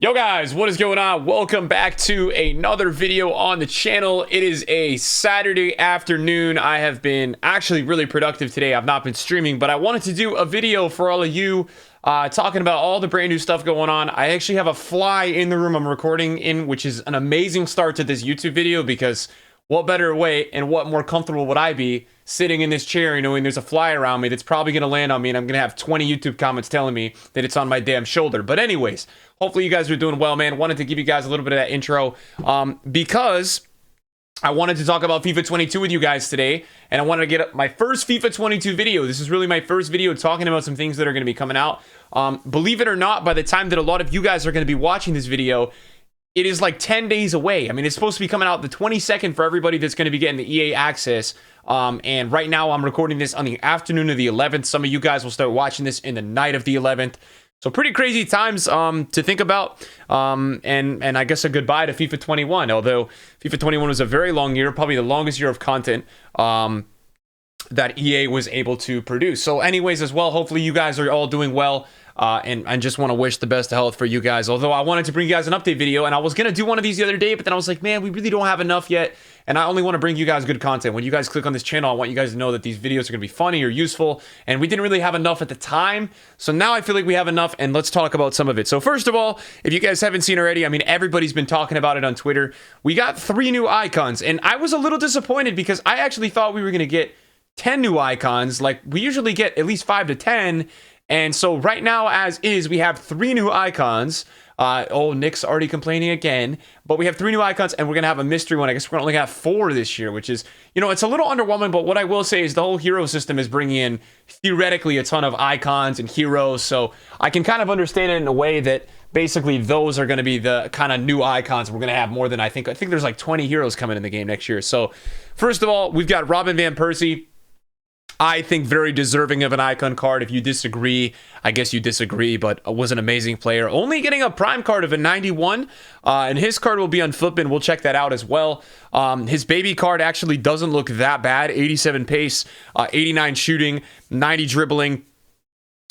Yo guys, what is going on? Welcome back to another video on the channel. It is a Saturday afternoon. I have been actually really productive today. I've not been streaming, but I wanted to do a video for all of you talking about all the brand new stuff going on. I actually have a fly in the room I'm recording in, which is an amazing start to this YouTube video because what better way and what more comfortable would I be sitting in this chair and knowing there's a fly around me that's probably going to land on me and I'm going to have 20 YouTube comments telling me that it's on my damn shoulder. But anyways, hopefully you guys are doing well, man. Wanted to give you guys a little bit of that intro because I wanted to talk about FIFA 22 with you guys today, and I wanted to get up my first FIFA 22 video. This is really my first video talking about some things that are going to be coming out. Believe it or not, by the time that a lot of you guys are going to be watching this video, it is like 10 days away. I mean, it's supposed to be coming out the 22nd for everybody that's going to be getting the EA access. And right now I'm recording this on the afternoon of the 11th. Some of you guys will start watching this in the night of the 11th. So pretty crazy times to think about. And I guess a goodbye to FIFA 21. Although FIFA 21 was a very long year, probably the longest year of content that EA was able to produce. So anyways, as well, hopefully you guys are all doing well. And I just want to wish the best of health for you guys. Although I wanted to bring you guys an update video, and I was going to do one of these the other day, but then I was like, man, we really don't have enough yet. And I only want to bring you guys good content. When you guys click on this channel, I want you guys to know that these videos are going to be funny or useful. And we didn't really have enough at the time. So now I feel like we have enough, and let's talk about some of it. So first of all, if you guys haven't seen already, I mean, everybody's been talking about it on Twitter. We got 3 new icons, and I was a little disappointed because I actually thought we were going to get 10 new icons. Like, we usually get at least 5 to 10. And so right now, as is, we have 3 new icons. Nick's already complaining again. But we have 3 new icons, and we're going to have a mystery one. I guess we're going to only have 4 this year, which is, you know, it's a little underwhelming. But what I will say is the whole hero system is bringing in, theoretically, a ton of icons and heroes. So I can kind of understand it in a way that basically those are going to be the kind of new icons we're going to have more than I think there's like 20 heroes coming in the game next year. So first of all, we've got Robin Van Persie. I think very deserving of an icon card. If you disagree, I guess you disagree, but was an amazing player. Only getting a prime card of a 91, and his card will be on Flippin'. We'll check that out as well. His baby card actually doesn't look that bad. 87 pace, 89 shooting, 90 dribbling,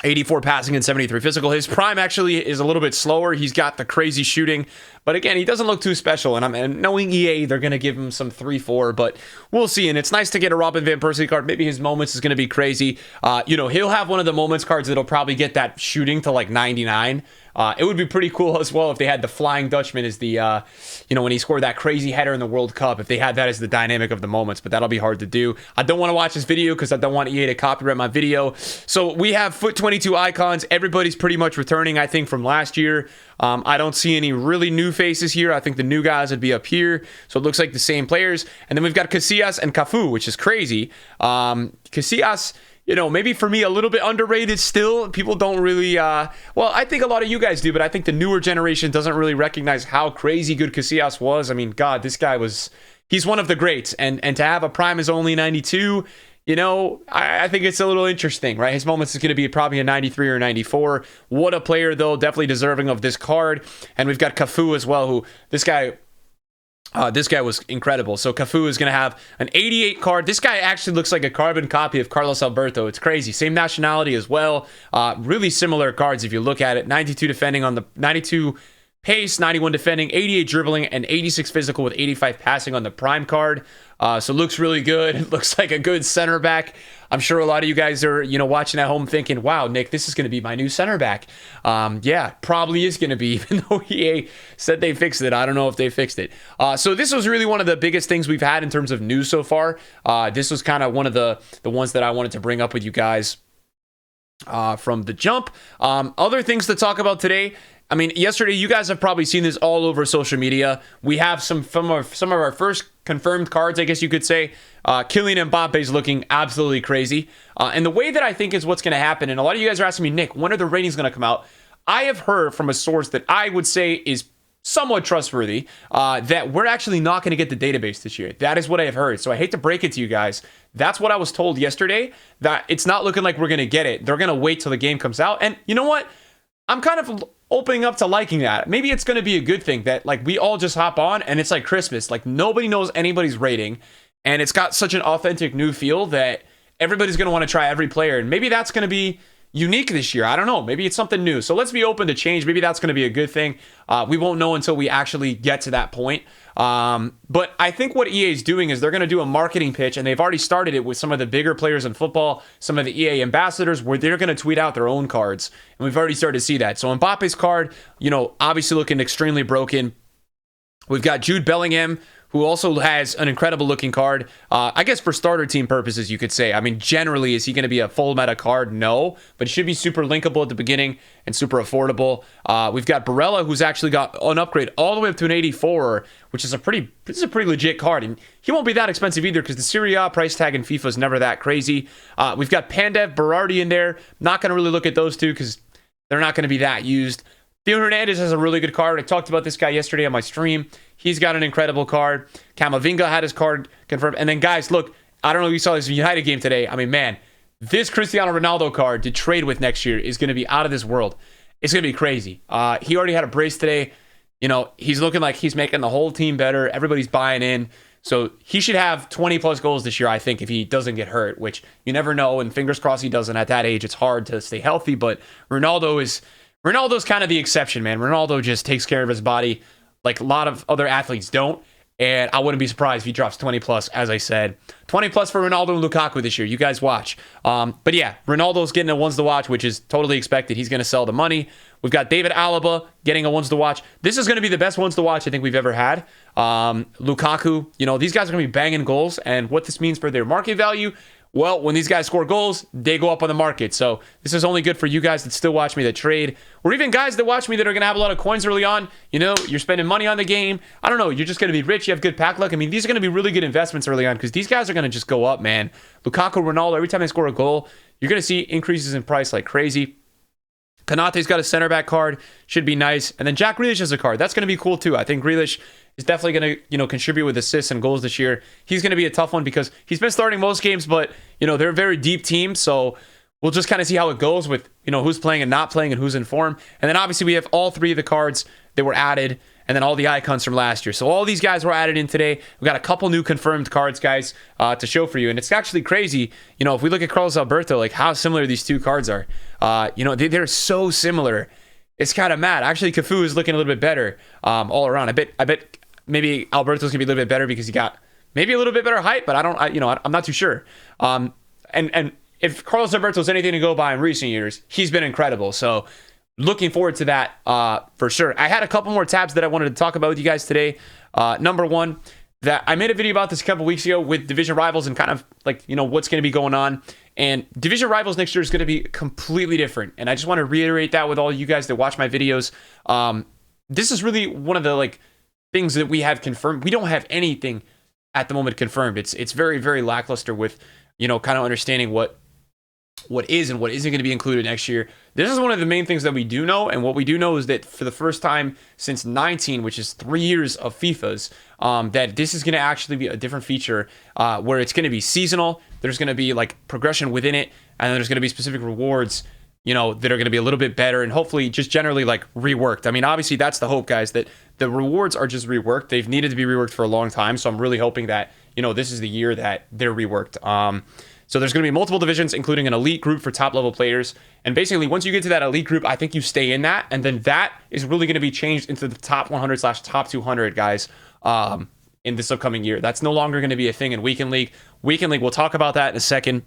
84 passing, and 73 physical. His prime actually is a little bit slower. He's got the crazy shooting, but again, he doesn't look too special. And knowing EA, they're going to give him some 3-4, but we'll see. And it's nice to get a Robin Van Persie card. Maybe his moments is going to be crazy. He'll have one of the moments cards that'll probably get that shooting to like 99. It would be pretty cool as well if they had the Flying Dutchman as the, when he scored that crazy header in the World Cup, if they had that as the dynamic of the moments, but that'll be hard to do. I don't want to watch this video because I don't want EA to copyright my video. So we have FUT 22 icons. Everybody's pretty much returning, I think, from last year. I don't see any really new faces here. I think the new guys would be up here. So it looks like the same players. And then we've got Casillas and Cafu, which is crazy. Casillas, maybe for me, a little bit underrated still. People don't really, I think a lot of you guys do, but I think the newer generation doesn't really recognize how crazy good Casillas was. I mean, God, this guy he's one of the greats. And to have a prime is only 92, I think it's a little interesting, right? His moments is going to be probably a 93 or 94. What a player, though. Definitely deserving of this card. And we've got Cafu as well, who this guy was incredible. So Cafu is going to have an 88 card. This guy actually looks like a carbon copy of Carlos Alberto. It's crazy. Same nationality as well. Really similar cards if you look at it. 92 defending on the 92 pace, 91 defending, 88 dribbling, and 86 physical with 85 passing on the prime card. So looks really good. It looks like a good center back. I'm sure a lot of you guys are, watching at home thinking, wow, Nick, this is going to be my new center back. Yeah, probably is going to be, even though EA said they fixed it. I don't know if they fixed it. So this was really one of the biggest things we've had in terms of news so far. This was kind of one of the ones that I wanted to bring up with you guys from the jump. Other things to talk about today. I mean, yesterday, you guys have probably seen this all over social media. We have some of our first confirmed cards, I guess you could say. Kylian Mbappe is looking absolutely crazy. And the way that I think is what's going to happen, and a lot of you guys are asking me, Nick, when are the ratings going to come out? I have heard from a source that I would say is somewhat trustworthy, that we're actually not going to get the database this year. That is what I have heard. So I hate to break it to you guys. That's what I was told yesterday, that it's not looking like we're going to get it. They're going to wait till the game comes out. And you know what? I'm kind of opening up to liking that. Maybe it's going to be a good thing that like we all just hop on and it's like Christmas. Like nobody knows anybody's rating. And it's got such an authentic new feel that everybody's going to want to try every player. And maybe that's going to be, unique this year. I don't know. Maybe it's something new. So let's be open to change. Maybe that's going to be a good thing. We won't know until we actually get to that point. But I think what EA is doing is they're going to do a marketing pitch, and they've already started it with some of the bigger players in football, some of the EA ambassadors, where they're going to tweet out their own cards. And we've already started to see that. So Mbappe's card, obviously looking extremely broken. We've got Jude Bellingham, who also has an incredible looking card. I guess for starter team purposes, you could say. I mean, generally, is he going to be a full meta card? No, but he should be super linkable at the beginning and super affordable. We've got Barella, who's actually got an upgrade all the way up to an 84, which is a pretty legit card. And he won't be that expensive either because the Serie A price tag in FIFA is never that crazy. We've got Pandev, Berardi in there. Not going to really look at those two because they're not going to be that used. Theo Hernandez has a really good card. I talked about this guy yesterday on my stream. He's got an incredible card. Camavinga had his card confirmed. And then, guys, look, I don't know if you saw this United game today. I mean, man, this Cristiano Ronaldo card to trade with next year is going to be out of this world. It's going to be crazy. He already had a brace today. He's looking like he's making the whole team better. Everybody's buying in. So he should have 20-plus goals this year, I think, if he doesn't get hurt, which you never know. And fingers crossed he doesn't at that age. It's hard to stay healthy. But Ronaldo's kind of the exception, man. Ronaldo just takes care of his body like a lot of other athletes don't. And I wouldn't be surprised if he drops 20 plus, as I said. 20 plus for Ronaldo and Lukaku this year. You guys watch. But yeah, Ronaldo's getting a ones to watch, which is totally expected. He's going to sell the money. We've got David Alaba getting a ones to watch. This is going to be the best ones to watch I think we've ever had. Lukaku, these guys are going to be banging goals. And what this means for their market value, well, when these guys score goals, they go up on the market. So this is only good for you guys that still watch me that trade, or even guys that watch me that are going to have a lot of coins early on. You're spending money on the game. I don't know. You're just going to be rich. You have good pack luck. I mean, these are going to be really good investments early on because these guys are going to just go up, man. Lukaku, Ronaldo, every time they score a goal, you're going to see increases in price like crazy. Kanate's got a center back card. Should be nice. And then Jack Grealish has a card. That's going to be cool too. I think Grealish is definitely going to, contribute with assists and goals this year. He's going to be a tough one because he's been starting most games, but, they're a very deep team. So we'll just kind of see how it goes with, who's playing and not playing and who's in form. And then obviously we have all three of the cards that were added and then all the icons from last year. So all these guys were added in today. We got a couple new confirmed cards, guys, to show for you. And it's actually crazy, if we look at Carlos Alberto, like how similar these two cards are. They're so similar. It's kind of mad. Actually, Cafu is looking a little bit better all around. I bet maybe Alberto's gonna be a little bit better because he got maybe a little bit better height, but I'm not too sure. And if Carlos Alberto's anything to go by in recent years, he's been incredible. So looking forward to that for sure. I had a couple more tabs that I wanted to talk about with you guys today. Number one, that I made a video about this a couple weeks ago with division rivals and kind of like, what's going to be going on. And division rivals next year is going to be completely different. And I just want to reiterate that with all you guys that watch my videos. This is really one of the things that we have confirmed. We don't have anything at the moment confirmed. It's very, very lackluster with, kind of understanding what is and what isn't going to be included next year. This is one of the main things that we do know. And what we do know is that for the first time since 19, which is 3 years of FIFAs, that this is going to actually be a different feature where it's going to be seasonal. There's going to be progression within it. And then there's going to be specific rewards, that are going to be a little bit better and hopefully just generally reworked. I mean, obviously that's the hope, guys, that the rewards are just reworked. They've needed to be reworked for a long time. So I'm really hoping that, this is the year that they're reworked. So there's going to be multiple divisions, including an elite group for top level players. And basically, once you get to that elite group, I think you stay in that. And then that is really going to be changed into the top 100/top 200 guys in this upcoming year. That's no longer going to be a thing in Weekend League. Weekend League, we'll talk about that in a second.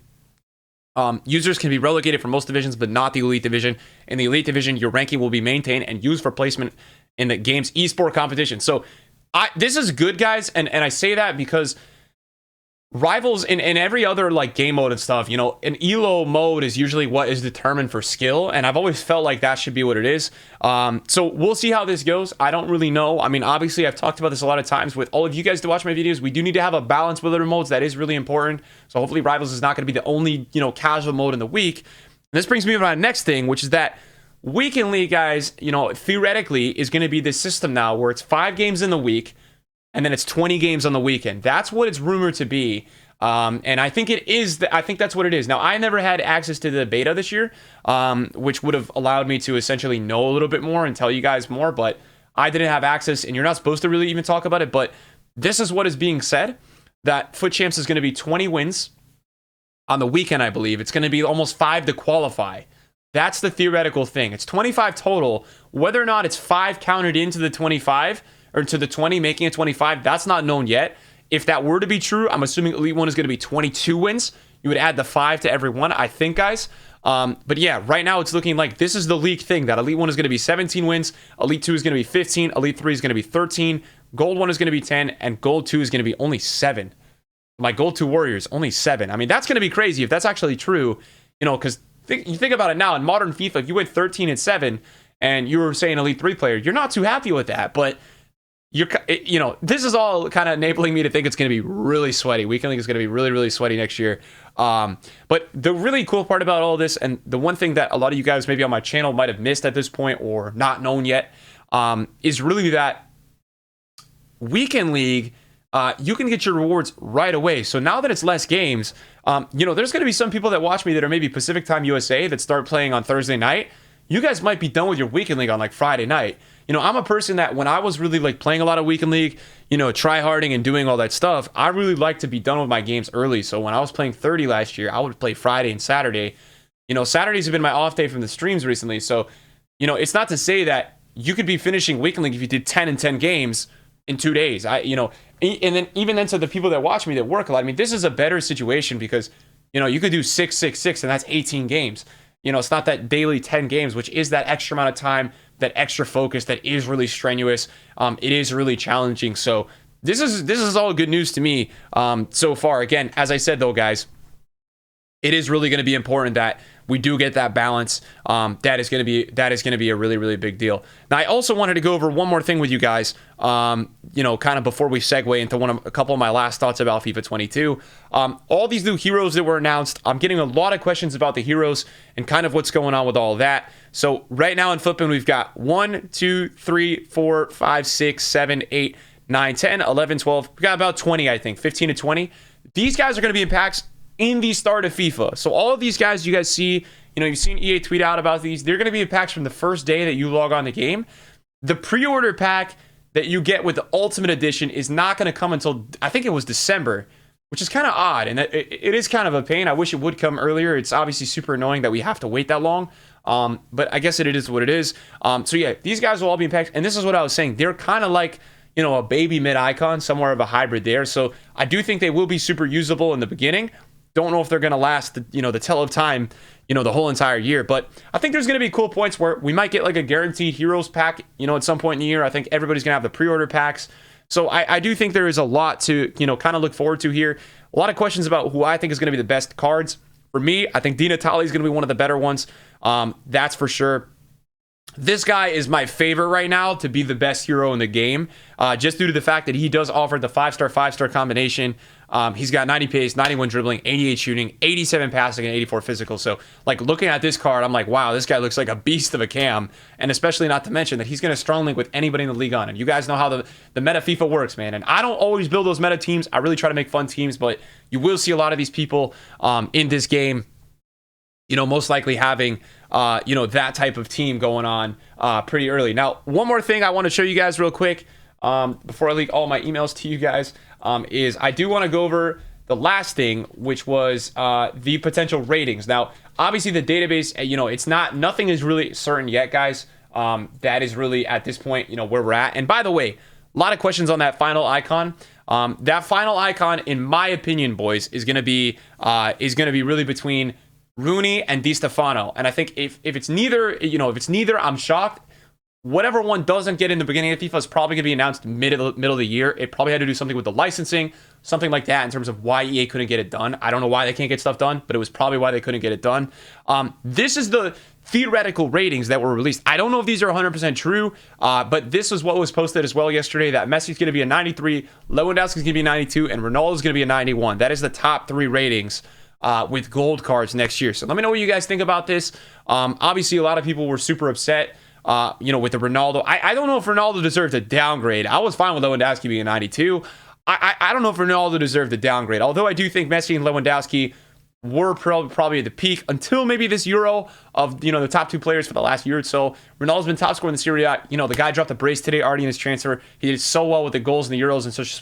Users can be relegated from most divisions, but not the elite division. In the elite division, your ranking will be maintained and used for placement in the game's esport competition. So this is good, guys. And I say that because rivals in every other game mode and stuff, an elo mode is usually what is determined for skill, and I've always felt like that should be what it is. So we'll see how this goes. I don't really know. I mean, obviously I've talked about this a lot of times with all of you guys to watch my videos. We do need to have a balance with other modes. That is really important. So hopefully rivals is not going to be the only casual mode in the week. And this brings me to my next thing, which is that Weekend League, guys, theoretically is going to be this system now where it's 5 games in the week and then it's 20 games on the weekend. That's what it's rumored to be. And I think it is. I think that's what it is. Now, I never had access to the beta this year, which would have allowed me to essentially know a little bit more and tell you guys more. But I didn't have access, and you're not supposed to really even talk about it. But this is what is being said, that FUT Champs is going to be 20 wins on the weekend, I believe. It's going to be almost 5 to qualify. That's the theoretical thing. It's 25 total. Whether or not it's 5 counted into the 25 or to the 20, making it 25, that's not known yet. If that were to be true, I'm assuming Elite 1 is going to be 22 wins. You would add the 5 to every one, I think, guys. But yeah, right now it's looking like this is the league thing, that Elite 1 is going to be 17 wins, Elite 2 is going to be 15, Elite 3 is going to be 13, Gold 1 is going to be 10, and Gold 2 is going to be only 7. My Gold 2 Warriors, only 7. I mean, that's going to be crazy if that's actually true, you know, because you think about it now, in modern FIFA, if you went 13 and 7 and you were, say, an Elite 3 player, you're not too happy with that, but you know, this is all kind of enabling me to think it's going to be really sweaty. Weekend League is going to be really, really sweaty next year. But the really cool part about all this, and the one thing that a lot of you guys maybe on my channel might have missed at this point or not known yet, is really that Weekend League, you can get your rewards right away. So now that it's less games, you know, there's going to be some people that watch me that are maybe Pacific Time USA that start playing on Thursday night. You guys might be done with your Weekend League on like Friday night. You know, I'm a person that when I was really like playing a lot of Weekend League, you know, try-harding and doing all that stuff, I really like to be done with my games early. So when I was playing 30 last year, I would play Friday and Saturday. You know, Saturdays have been my off day from the streams recently. So, you know, it's not to say that you could be finishing Weekend League if you did 10 and 10 games in 2 days. You know, and then even then to the people that watch me that work a lot, I mean, this is a better situation because, you know, you could do 6, 6, 6, and that's 18 games. You know, it's not that daily 10 games, which is that extra amount of time, that extra focus that is really strenuous. It is really challenging. So this is all good news to me so far. Again, as I said though, guys, it is really going to be important that we do get that balance. That is going to be a really, really big deal. Now, I also wanted to go over one more thing with you guys. You know, kind of before we segue into a couple of my last thoughts about FIFA 22. All these new heroes that were announced. I'm getting a lot of questions about the heroes and kind of what's going on with all of that. So right now in Flippin', we've got 1, 2, 3, 4, 5, 6, 7, 8, 9, 10, 11, 12. We got about 20, I think, 15 to 20. These guys are going to be in packs in the start of FIFA. So all of these guys you guys see, you know, you've seen EA tweet out about these. They're going to be in packs from the first day that you log on the game. The pre-order pack that you get with the Ultimate Edition is not going to come until, I think it was December, which is kind of odd. And it is kind of a pain. I wish it would come earlier. It's obviously super annoying that we have to wait that long. But I guess it is what it is. So yeah, these guys will all be in packs. And this is what I was saying. They're kind of like, you know, a baby mid-icon, somewhere of a hybrid there. So I do think they will be super usable in the beginning. Don't know if they're going to last, the tell of time, you know, the whole entire year. But I think there's going to be cool points where we might get like a guaranteed heroes pack, you know, at some point in the year. I think everybody's going to have the pre-order packs. So I do think there is a lot to, you know, kind of look forward to here. A lot of questions about who I think is going to be the best cards. For me, I think Di Natale is going to be one of the better ones. That's for sure. This guy is my favorite right now to be the best hero in the game, just due to the fact that he does offer the 5-star combination. He's got 90 pace, 91 dribbling, 88 shooting, 87 passing, and 84 physical. So, like, looking at this card, I'm like, wow, this guy looks like a beast of a cam. And especially not to mention that he's going to strong link with anybody in the league on him. You guys know how the meta FIFA works, man. And I don't always build those meta teams. I really try to make fun teams, but you will see a lot of these people in this game, you know, most likely having, you know, that type of team going on pretty early. Now, one more thing I want to show you guys real quick before I leak all my emails to you guys is I do want to go over the last thing, which was the potential ratings. Now, obviously the database, you know, nothing is really certain yet, guys. That is really at this point, you know, where we're at. And by the way, a lot of questions on that final icon. That final icon, in my opinion, boys, is going to be really between Rooney and Di Stefano. And I think if it's neither, you know, I'm shocked. Whatever one doesn't get in the beginning of FIFA is probably going to be announced middle of the year. It probably had to do something with the licensing, something like that in terms of why EA couldn't get it done. I don't know why they can't get stuff done, but it was probably why they couldn't get it done. This is the theoretical ratings that were released. I don't know if these are 100% true, but this is what was posted as well yesterday, that Messi's going to be a 93, Lewandowski's going to be a 92, and Ronaldo's going to be a 91. That is the top 3 ratings with gold cards next year. So let me know what you guys think about this. Obviously, a lot of people were super upset, you know, with the Ronaldo. I don't know if Ronaldo deserved a downgrade. I was fine with Lewandowski being a 92. I don't know if Ronaldo deserved a downgrade, although I do think Messi and Lewandowski were probably at the peak until maybe this Euro of, you know, the top 2 players for the last year or so. Ronaldo's been top scorer in the Serie A. You know, the guy dropped a brace today already in his transfer. He did so well with the goals in the Euros in such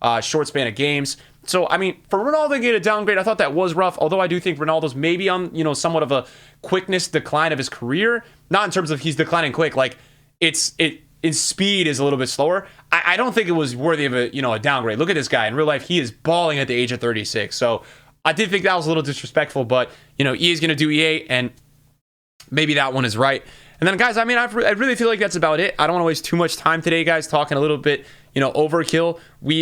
a short span of games. So, I mean, for Ronaldo to get a downgrade, I thought that was rough, although I do think Ronaldo's maybe on, somewhat of a quickness decline of his career. Not in terms of he's declining quick, like, in speed is a little bit slower. I don't think it was worthy of a downgrade. Look at this guy. In real life, he is balling at the age of 36. So, I did think that was a little disrespectful, but, EA is going to do EA, and maybe that one is right. And then, guys, I mean, I really feel like that's about it. I don't want to waste too much time today, guys, talking a little bit, overkill.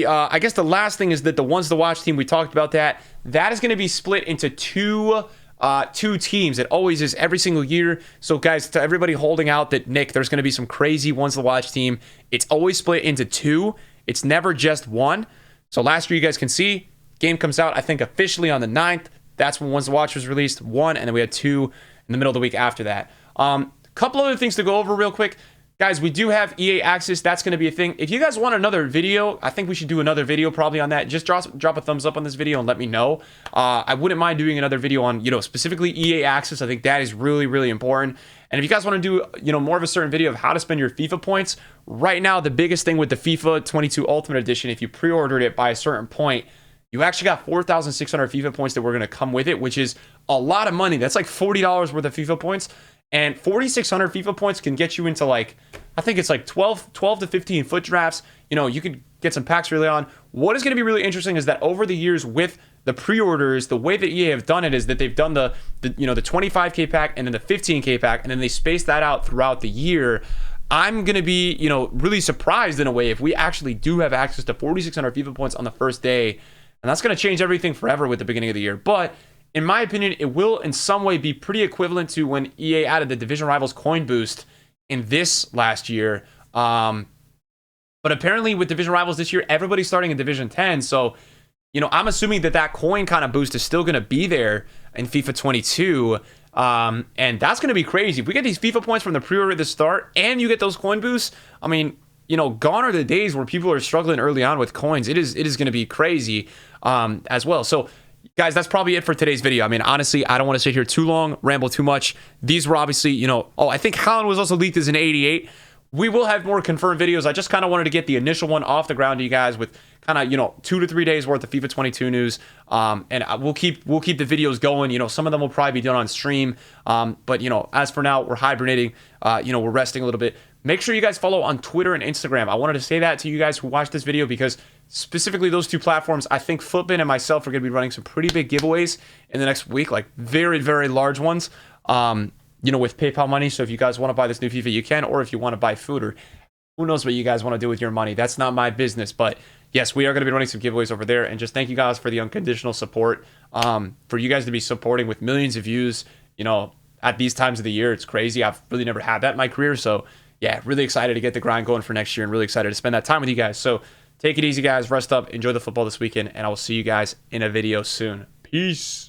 I guess the last thing is that the ones to watch team, we talked about that. That is going to be split into two teams. It always is every single year. So, guys, to everybody holding out that, Nick, there's going to be some crazy ones to watch team, it's always split into two. It's never just one. So, last year, you guys can see, game comes out, I think, officially on the 9th. That's when ones to watch was released, one, and then we had two in the middle of the week after that. Couple other things to go over real quick. Guys, we do have EA Access. That's going to be a thing. If you guys want another video, I think we should do another video probably on that. Just drop a thumbs up on this video and let me know. I wouldn't mind doing another video on, specifically EA Access. I think that is really, really important. And if you guys want to do, more of a certain video of how to spend your FIFA points, right now, the biggest thing with the FIFA 22 Ultimate Edition, if you pre-ordered it by a certain point, you actually got 4,600 FIFA points that were going to come with it, which is a lot of money. That's like $40 worth of FIFA points. And 4,600 FIFA points can get you into I think it's like 12 to 15 FUT drafts. You could get some packs early on. What is going to be really interesting is that over the years with the pre-orders, the way that EA have done it is that they've done the 25K pack and then the 15K pack, and then they space that out throughout the year. I'm going to be, really surprised in a way if we actually do have access to 4,600 FIFA points on the first day. And that's going to change everything forever with the beginning of the year. But in my opinion, it will in some way be pretty equivalent to when EA added the Division Rivals coin boost in this last year. But apparently with Division Rivals this year, everybody's starting in Division 10. So, I'm assuming that coin kind of boost is still going to be there in FIFA 22. And that's going to be crazy. If we get these FIFA points from the pre-order at the start and you get those coin boosts, I mean, gone are the days where people are struggling early on with coins. It is going to be crazy as well. So, guys, that's probably it for today's video. I mean, honestly, I don't want to sit here too long, ramble too much. These were obviously, I think Haaland was also leaked as an 88. We will have more confirmed videos. I just kind of wanted to get the initial one off the ground to you guys with kind of, 2 to 3 days worth of FIFA 22 news. And we'll keep the videos going. Some of them will probably be done on stream. But, as for now, we're hibernating. We're resting a little bit. Make sure you guys follow on Twitter and Instagram. I wanted to say that to you guys who watched this video because specifically those two platforms, I think Footbin and myself are going to be running some pretty big giveaways in the next week, like very, very large ones, with PayPal money. So if you guys want to buy this new FIFA, you can, or if you want to buy food, or who knows what you guys want to do with your money. That's not my business. But yes, we are going to be running some giveaways over there. And just thank you guys for the unconditional support, for you guys to be supporting with millions of views, at these times of the year. It's crazy. I've really never had that in my career. So yeah, really excited to get the grind going for next year and really excited to spend that time with you guys. So take it easy, guys. Rest up. Enjoy the football this weekend. And I will see you guys in a video soon. Peace.